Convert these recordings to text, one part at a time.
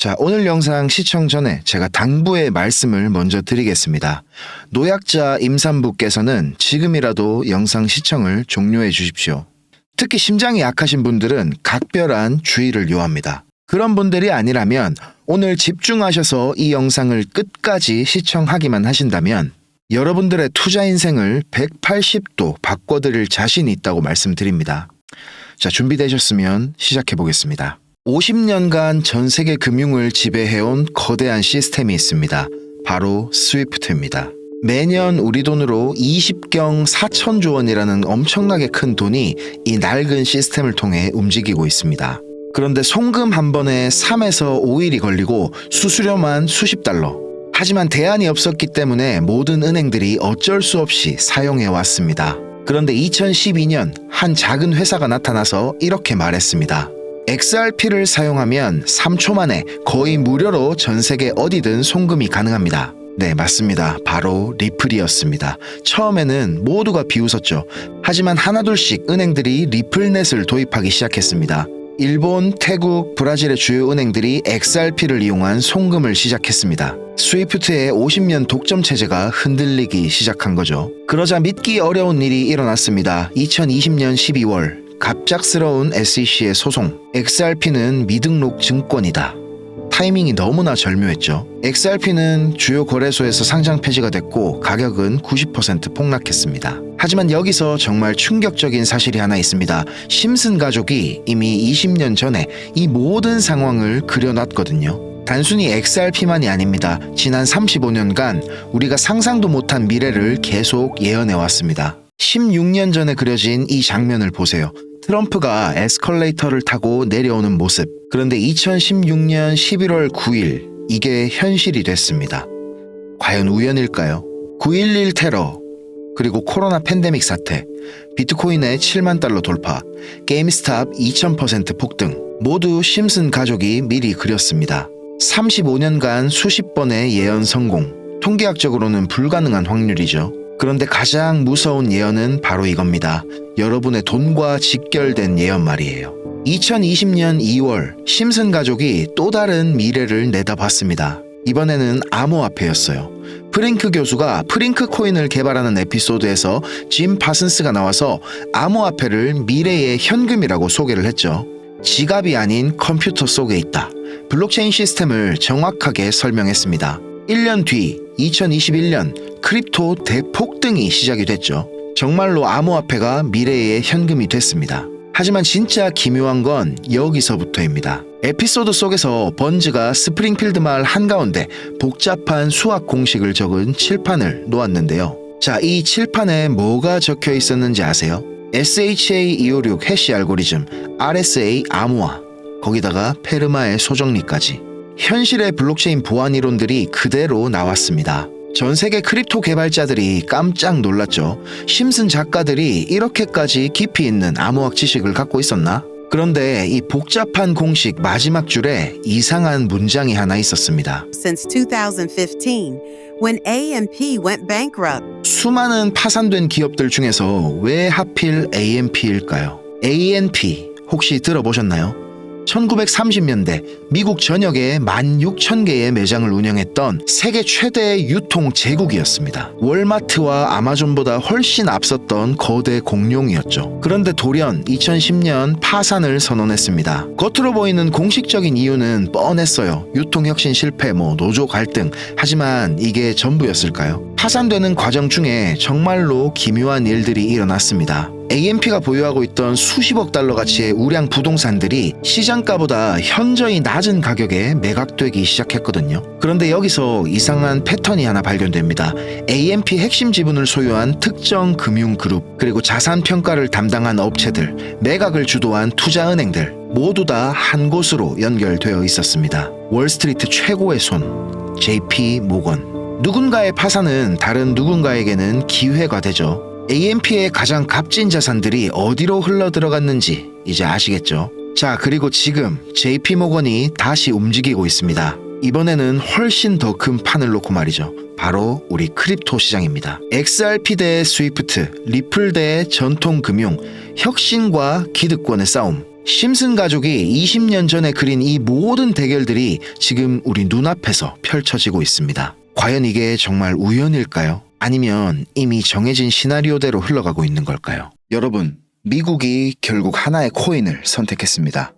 자, 오늘 영상 시청 전에 제가 당부의 말씀을 먼저 드리겠습니다. 노약자 임산부께서는 지금이라도 영상 시청을 종료해 주십시오. 특히 심장이 약하신 분들은 각별한 주의를 요합니다. 그런 분들이 아니라면 오늘 집중하셔서 이 영상을 끝까지 시청하기만 하신다면 여러분들의 투자 인생을 180도 바꿔드릴 자신이 있다고 말씀드립니다. 자, 준비되셨으면 시작해 보겠습니다. 50년간 전 세계 금융을 지배해온 거대한 시스템이 있습니다. 바로 스위프트입니다. 매년 우리 돈으로 20경 4천조 원이라는 엄청나게 큰 돈이 이 낡은 시스템을 통해 움직이고 있습니다. 그런데 송금 한 번에 3에서 5일이 걸리고 수수료만 수십 달러. 하지만 대안이 없었기 때문에 모든 은행들이 어쩔 수 없이 사용해 왔습니다. 그런데 2012년 한 작은 회사가 나타나서 이렇게 말했습니다. XRP를 사용하면 3초 만에 거의 무료로 전 세계 어디든 송금이 가능합니다. 네, 맞습니다. 바로 리플이었습니다. 처음에는 모두가 비웃었죠. 하지만 하나둘씩 은행들이 리플넷을 도입하기 시작했습니다. 일본, 태국, 브라질의 주요 은행들이 XRP를 이용한 송금을 시작했습니다. 스위프트의 50년 독점 체제가 흔들리기 시작한 거죠. 그러자 믿기 어려운 일이 일어났습니다. 2020년 12월 갑작스러운 SEC의 소송. XRP는 미등록 증권이다. 타이밍이 너무나 절묘했죠. XRP는 주요 거래소에서 상장 폐지가 됐고 가격은 90% 폭락했습니다. 하지만 여기서 정말 충격적인 사실이 하나 있습니다. 심슨 가족이 이미 20년 전에 이 모든 상황을 그려놨거든요. 단순히 XRP만이 아닙니다. 지난 35년간 우리가 상상도 못한 미래를 계속 예언해왔습니다. 16년 전에 그려진 이 장면을 보세요. 트럼프가 에스컬레이터를 타고 내려오는 모습. 그런데 2016년 11월 9일 이게 현실이 됐습니다. 과연 우연일까요? 9.11 테러, 그리고 코로나 팬데믹 사태, 비트코인의 7만 달러 돌파, 게임스탑 2000% 폭등, 모두 심슨 가족이 미리 그렸습니다. 35년간 수십 번의 예언 성공, 통계학적으로는 불가능한 확률이죠. 그런데 가장 무서운 예언은 바로 이겁니다. 여러분의 돈과 직결된 예언 말이에요. 2020년 2월 심슨 가족이 또 다른 미래를 내다봤습니다. 이번에는 암호화폐였어요. 프링크 교수가 프링크 코인을 개발하는 에피소드에서 짐 파슨스가 나와서 암호화폐를 미래의 현금이라고 소개를 했죠. 지갑이 아닌 컴퓨터 속에 있다. 블록체인 시스템을 정확하게 설명했습니다. 1년 뒤 2021년 크립토 대폭등이 시작이 됐죠. 정말로 암호화폐가 미래의 현금이 됐습니다. 하지만 진짜 기묘한 건 여기서부터입니다. 에피소드 속에서 번즈가 스프링필드 마을 한가운데 복잡한 수학 공식을 적은 칠판을 놓았는데요. 자, 이 칠판에 뭐가 적혀 있었는지 아세요? SHA-256 해시 알고리즘, RSA 암호화, 거기다가 페르마의 소정리까지. 현실의 블록체인 보안 이론들이 그대로 나왔습니다. 전 세계 크립토 개발자들이 깜짝 놀랐죠. 심슨 작가들이 이렇게까지 깊이 있는 암호학 지식을 갖고 있었나? 그런데 이 복잡한 공식 마지막 줄에 이상한 문장이 하나 있었습니다. Since 2015, when AMP went bankrupt. 수많은 파산된 기업들 중에서 왜 하필 AMP일까요? ANP 혹시 들어보셨나요? 1930년대 미국 전역에 16,000개의 매장을 운영했던 세계 최대의 유통 제국이었습니다. 월마트와 아마존보다 훨씬 앞섰던 거대 공룡이었죠. 그런데 돌연 2010년 파산을 선언했습니다. 겉으로 보이는 공식적인 이유는 뻔했어요. 유통혁신 실패, 노조 갈등. 하지만 이게 전부였을까요? 파산되는 과정 중에 정말로 기묘한 일들이 일어났습니다. AMP가 보유하고 있던 수십억 달러 가치의 우량 부동산들이 시장가보다 현저히 낮은 가격에 매각되기 시작했거든요. 그런데 여기서 이상한 패턴이 하나 발견됩니다. AMP 핵심 지분을 소유한 특정 금융그룹, 그리고 자산 평가를 담당한 업체들, 매각을 주도한 투자은행들 모두 다 한 곳으로 연결되어 있었습니다. 월스트리트 최고의 손, JP 모건. 누군가의 파산은 다른 누군가에게는 기회가 되죠. AMP의 가장 값진 자산들이 어디로 흘러들어갔는지 이제 아시겠죠? 자, 그리고 지금 JP모건이 다시 움직이고 있습니다. 이번에는 훨씬 더 큰 판을 놓고 말이죠. 바로 우리 크립토 시장입니다. XRP 대 스위프트, 리플 대 전통금융, 혁신과 기득권의 싸움. 심슨 가족이 20년 전에 그린 이 모든 대결들이 지금 우리 눈앞에서 펼쳐지고 있습니다. 과연 이게 정말 우연일까요? 아니면 이미 정해진 시나리오대로 흘러가고 있는 걸까요? 여러분, 미국이 결국 하나의 코인을 선택했습니다.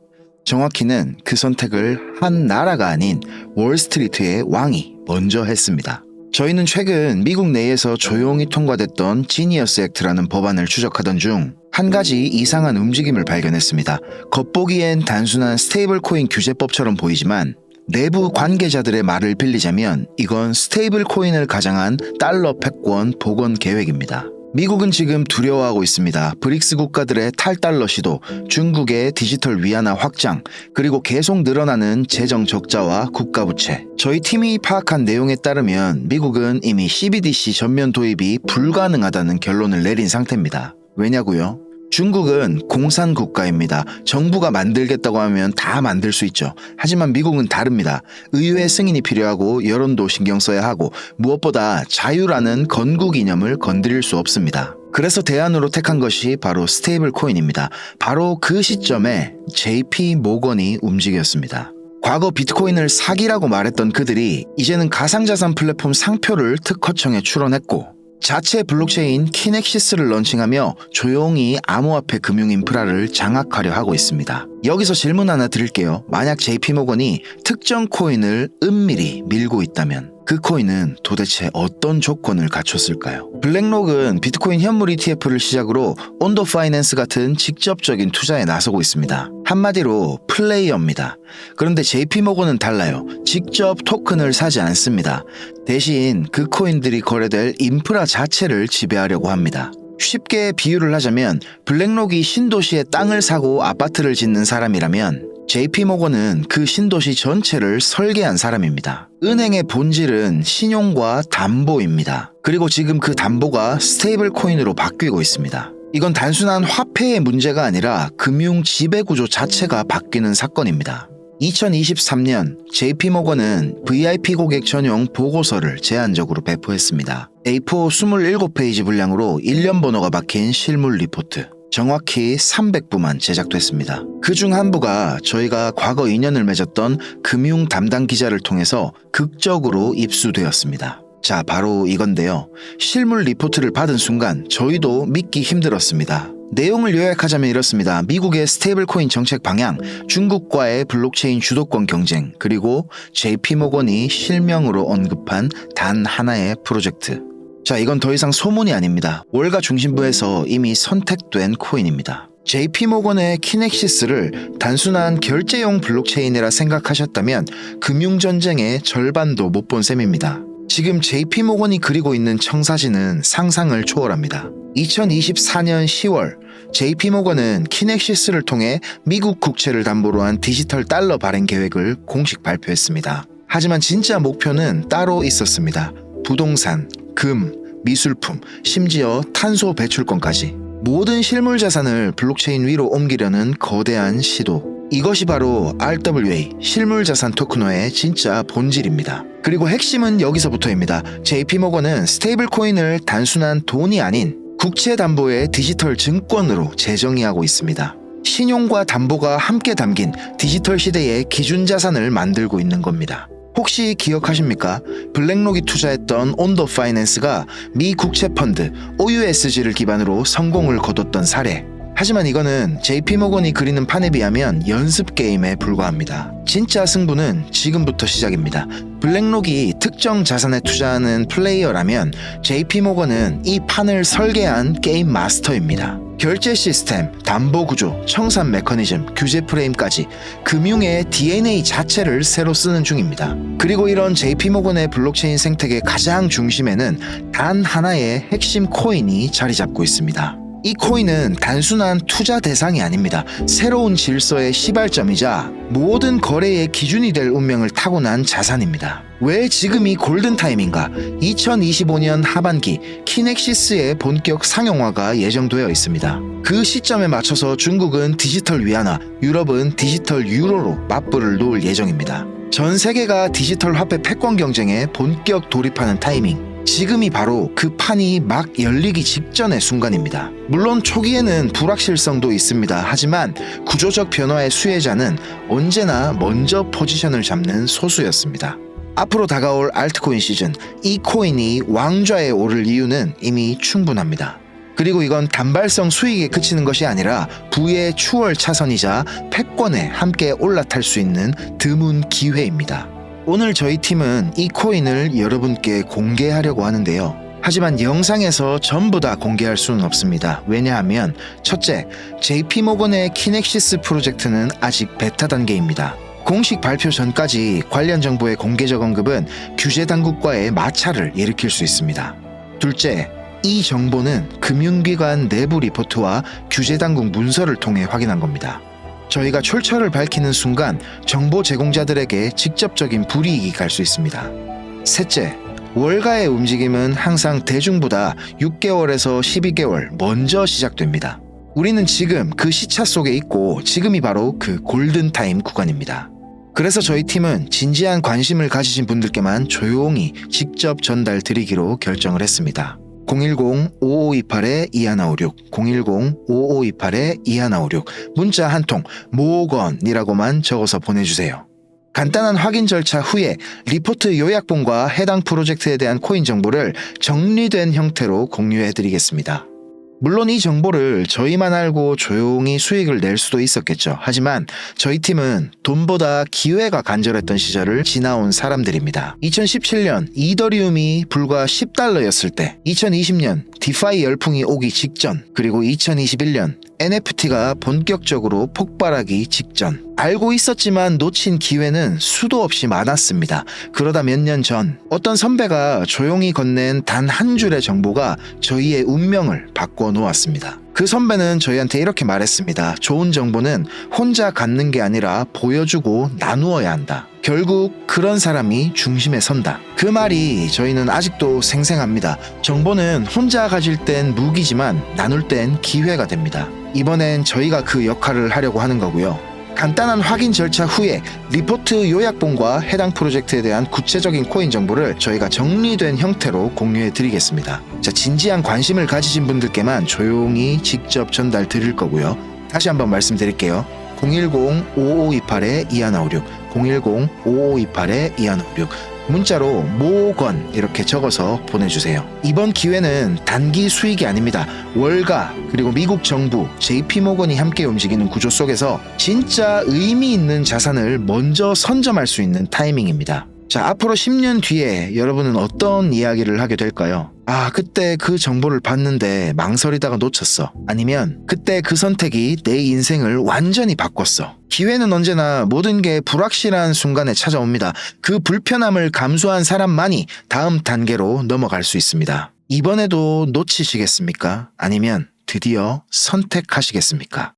정확히는 그 선택을 한 나라가 아닌 월스트리트의 왕이 먼저 했습니다. 저희는 최근 미국 내에서 조용히 통과됐던 지니어스 액트라는 법안을 추적하던 중 한 가지 이상한 움직임을 발견했습니다. 겉보기엔 단순한 스테이블 코인 규제법처럼 보이지만 내부 관계자들의 말을 빌리자면 이건 스테이블 코인을 가장한 달러 패권 복원 계획입니다. 미국은 지금 두려워하고 있습니다. 브릭스 국가들의 탈달러 시도, 중국의 디지털 위안화 확장, 그리고 계속 늘어나는 재정 적자와 국가 부채. 저희 팀이 파악한 내용에 따르면 미국은 이미 CBDC 전면 도입이 불가능하다는 결론을 내린 상태입니다. 왜냐고요? 중국은 공산 국가입니다. 정부가 만들겠다고 하면 다 만들 수 있죠. 하지만 미국은 다릅니다. 의회 승인이 필요하고 여론도 신경 써야 하고 무엇보다 자유라는 건국 이념을 건드릴 수 없습니다. 그래서 대안으로 택한 것이 바로 스테이블 코인입니다. 바로 그 시점에 JP 모건이 움직였습니다. 과거 비트코인을 사기라고 말했던 그들이 이제는 가상자산 플랫폼 상표를 특허청에 출원했고 자체 블록체인 키넥시스를 런칭하며 조용히 암호화폐 금융 인프라를 장악하려 하고 있습니다. 여기서 질문 하나 드릴게요. 만약 JP모건이 특정 코인을 은밀히 밀고 있다면 그 코인은 도대체 어떤 조건을 갖췄을까요? 블랙록은 비트코인 현물 ETF를 시작으로 온더 파이낸스 같은 직접적인 투자에 나서고 있습니다. 한마디로 플레이어입니다. 그런데 JP모건은 달라요. 직접 토큰을 사지 않습니다. 대신 그 코인들이 거래될 인프라 자체를 지배하려고 합니다. 쉽게 비유를 하자면 블랙록이 신도시에 땅을 사고 아파트를 짓는 사람이라면 JP모건은 그 신도시 전체를 설계한 사람입니다. 은행의 본질은 신용과 담보입니다. 그리고 지금 그 담보가 스테이블 코인으로 바뀌고 있습니다. 이건 단순한 화폐의 문제가 아니라 금융 지배구조 자체가 바뀌는 사건입니다. 2023년 JP모건은 VIP 고객 전용 보고서를 제한적으로 배포했습니다. A4 27페이지 분량으로 1년 번호가 박힌 실물 리포트. 정확히 300부만 제작됐습니다. 그중 한 부가 저희가 과거 인연을 맺었던 금융 담당 기자를 통해서 극적으로 입수되었습니다. 자, 바로 이건데요. 실물 리포트를 받은 순간 저희도 믿기 힘들었습니다. 내용을 요약하자면 이렇습니다. 미국의 스테이블 코인 정책 방향, 중국과의 블록체인 주도권 경쟁, 그리고 JP모건이 실명으로 언급한 단 하나의 프로젝트. 자, 이건 더 이상 소문이 아닙니다. 월가 중심부에서 이미 선택된 코인입니다. JP모건의 키넥시스를 단순한 결제용 블록체인이라 생각하셨다면 금융전쟁의 절반도 못 본 셈입니다. 지금 JP모건이 그리고 있는 청사진은 상상을 초월합니다. 2024년 10월 JP모건은 키넥시스를 통해 미국 국채를 담보로 한 디지털 달러 발행 계획을 공식 발표했습니다. 하지만 진짜 목표는 따로 있었습니다. 부동산, 금, 미술품, 심지어 탄소 배출권까지 모든 실물 자산을 블록체인 위로 옮기려는 거대한 시도. 이것이 바로 RWA, 실물 자산 토큰화의 진짜 본질입니다. 그리고 핵심은 여기서부터입니다. JP모건은 스테이블 코인을 단순한 돈이 아닌 국채 담보의 디지털 증권으로 재정의하고 있습니다. 신용과 담보가 함께 담긴 디지털 시대의 기준 자산을 만들고 있는 겁니다. 혹시 기억하십니까? 블랙록이 투자했던 온더 파이낸스가 미 국채 펀드 OUSG를 기반으로 성공을 거뒀던 사례. 하지만 이거는 JP모건이 그리는 판에 비하면 연습 게임에 불과합니다. 진짜 승부는 지금부터 시작입니다. 블랙록이 특정 자산에 투자하는 플레이어라면 JP모건은 이 판을 설계한 게임 마스터입니다. 결제 시스템, 담보 구조, 청산 메커니즘, 규제 프레임까지 금융의 DNA 자체를 새로 쓰는 중입니다. 그리고 이런 JP모건의 블록체인 생태계 가장 중심에는 단 하나의 핵심 코인이 자리 잡고 있습니다. 이 코인은 단순한 투자 대상이 아닙니다. 새로운 질서의 시발점이자 모든 거래의 기준이 될 운명을 타고난 자산입니다. 왜 지금이 골든타임인가? 2025년 하반기 키넥시스의 본격 상용화가 예정되어 있습니다. 그 시점에 맞춰서 중국은 디지털 위안화, 유럽은 디지털 유로로 맞불을 놓을 예정입니다. 전 세계가 디지털 화폐 패권 경쟁에 본격 돌입하는 타이밍. 지금이 바로 그 판이 막 열리기 직전의 순간입니다. 물론 초기에는 불확실성도 있습니다. 하지만 구조적 변화의 수혜자는 언제나 먼저 포지션을 잡는 소수였습니다. 앞으로 다가올 알트코인 시즌, 이 코인이 왕좌에 오를 이유는 이미 충분합니다. 그리고 이건 단발성 수익에 그치는 것이 아니라 부의 추월 차선이자 패권에 함께 올라탈 수 있는 드문 기회입니다. 오늘 저희 팀은 이 코인을 여러분께 공개하려고 하는데요. 하지만 영상에서 전부 다 공개할 수는 없습니다. 왜냐하면 첫째, JP모건의 키넥시스 프로젝트는 아직 베타 단계입니다. 공식 발표 전까지 관련 정보의 공개적 언급은 규제 당국과의 마찰을 일으킬 수 있습니다. 둘째, 이 정보는 금융기관 내부 리포트와 규제 당국 문서를 통해 확인한 겁니다. 저희가 출처를 밝히는 순간 정보 제공자들에게 직접적인 불이익이 갈 수 있습니다. 셋째, 월가의 움직임은 항상 대중보다 6개월에서 12개월 먼저 시작됩니다. 우리는 지금 그 시차 속에 있고 지금이 바로 그 골든타임 구간입니다. 그래서 저희 팀은 진지한 관심을 가지신 분들께만 조용히 직접 전달 드리기로 결정을 했습니다. 010-5528-2156, 010-5528-2156 문자 한 통 모건이라고만 적어서 보내주세요. 간단한 확인 절차 후에 리포트 요약본과 해당 프로젝트에 대한 코인 정보를 정리된 형태로 공유해드리겠습니다. 물론 이 정보를 저희만 알고 조용히 수익을 낼 수도 있었겠죠. 하지만 저희 팀은 돈보다 기회가 간절했던 시절을 지나온 사람들입니다. 2017년 이더리움이 불과 $10였을 때, 2020년 디파이 열풍이 오기 직전, 그리고 2021년 NFT가 본격적으로 폭발하기 직전. 알고 있었지만 놓친 기회는 수도 없이 많았습니다. 그러다 몇 년 전 어떤 선배가 조용히 건넨 단 한 줄의 정보가 저희의 운명을 바꿔 놓았습니다. 그 선배는 저희한테 이렇게 말했습니다. 좋은 정보는 혼자 갖는 게 아니라 보여주고 나누어야 한다. 결국 그런 사람이 중심에 선다. 그 말이 저희는 아직도 생생합니다. 정보는 혼자 가질 땐 무기지만 나눌 땐 기회가 됩니다. 이번엔 저희가 그 역할을 하려고 하는 거고요. 간단한 확인 절차 후에 리포트 요약본과 해당 프로젝트에 대한 구체적인 코인 정보를 저희가 정리된 형태로 공유해 드리겠습니다. 자, 진지한 관심을 가지신 분들께만 조용히 직접 전달 드릴 거고요. 다시 한번 말씀드릴게요. 010-5528-2156, 010-5528-2156 문자로 모건 이렇게 적어서 보내주세요. 이번 기회는 단기 수익이 아닙니다. 월가 그리고 미국 정부, JP모건이 함께 움직이는 구조 속에서 진짜 의미 있는 자산을 먼저 선점할 수 있는 타이밍입니다. 자, 앞으로 10년 뒤에 여러분은 어떤 이야기를 하게 될까요? 아, 그때 그 정보를 봤는데 망설이다가 놓쳤어. 아니면 그때 그 선택이 내 인생을 완전히 바꿨어. 기회는 언제나 모든 게 불확실한 순간에 찾아옵니다. 그 불편함을 감수한 사람만이 다음 단계로 넘어갈 수 있습니다. 이번에도 놓치시겠습니까? 아니면 드디어 선택하시겠습니까?